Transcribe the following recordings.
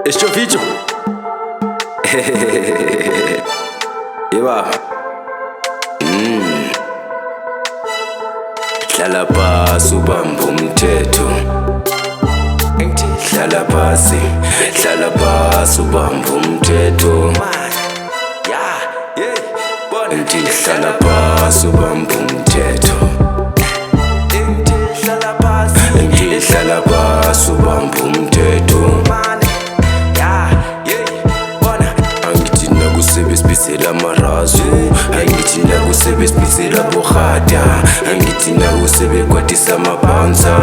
Este vídeo Iba Hlala phasi ubambe umthetho Hlala phasi ubambe umthetho Hlala phasi ubambe umthetho Hlala phasi ubambe umthetho Angithi nakusebesibisela amarazu Angithi nakusebesibisela borhada Angithi nakusebekwatisa amabhanza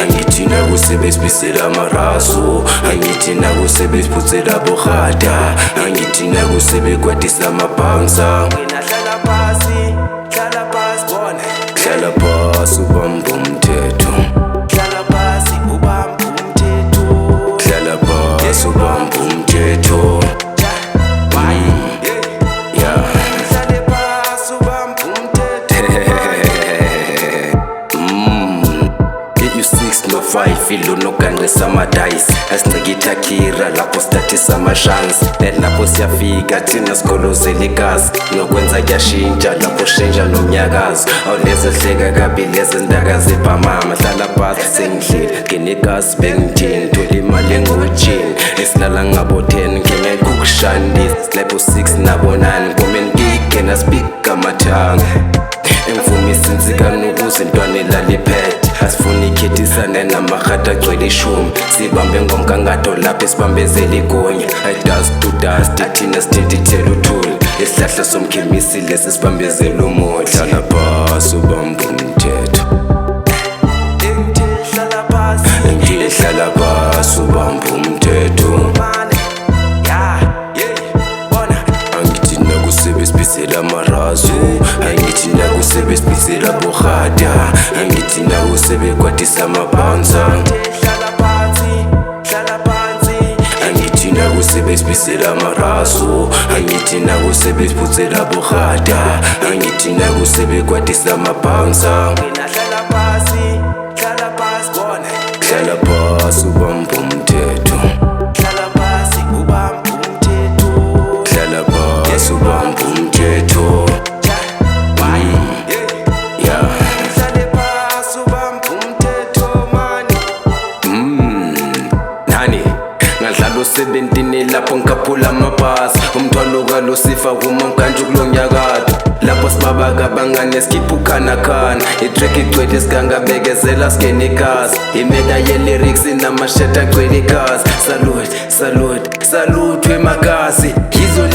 Angithi nakusebesibisela amarazu Angithi nakusebesibisela borhada Angithi nakusebekwatisa amabhanza Hlala phasi ubambe umthetho Hlala phasi ubambe umthetho Ilo nokanqisa amadayisi asincikitha khira lapho sidathisa amashansi lapho siyafika thina sikolozela igazi nokwenza kuyashintsha lapho shintsha nomnyakazo awuleze hleka kabi leze ndaka zibhamama hlala phasi sengihleli ngenegazi bengithini thola imali engojini esilala ngabo 10 ngingeke ukushandisa lapho 6 nabo 9 komeni ngigena speak amathanga engivumisa inzikano ukuze intwana elala iphethe asifuna ikhethisane namahata agcwele ishumi sibambe ngomgangatho lapho esibambezela igunya dust to dust thina sithintithela uthuli isihlahla somkhemisi lesi sibambezela umoya hlala phasi ubambe umthetho hlala phasi ubambe umthetho Angithi nakusebesibisela amarazu Angithi nakusebesibisela borhada Angithi nakusebekwatisa amabhanza Angithi nakusebesibisela amarazu Angithi nakusebesibisela borhada Angithi nakusebekwatisa amabhanza Hlala phasi ubambe umthetho Hlala phasi ubambe umthetho Ngadlala u-17 lapho ngikhaphula amabhasi umthwalo kalusifa kuma mkantshu kulo nyakatho lapho sibabaka abangane sikhipha ukhanakhana itrack igcwele sigangabekezela singene igazi imeda ye-lyrics inamashet agcwele igazi salute emakhasi yizo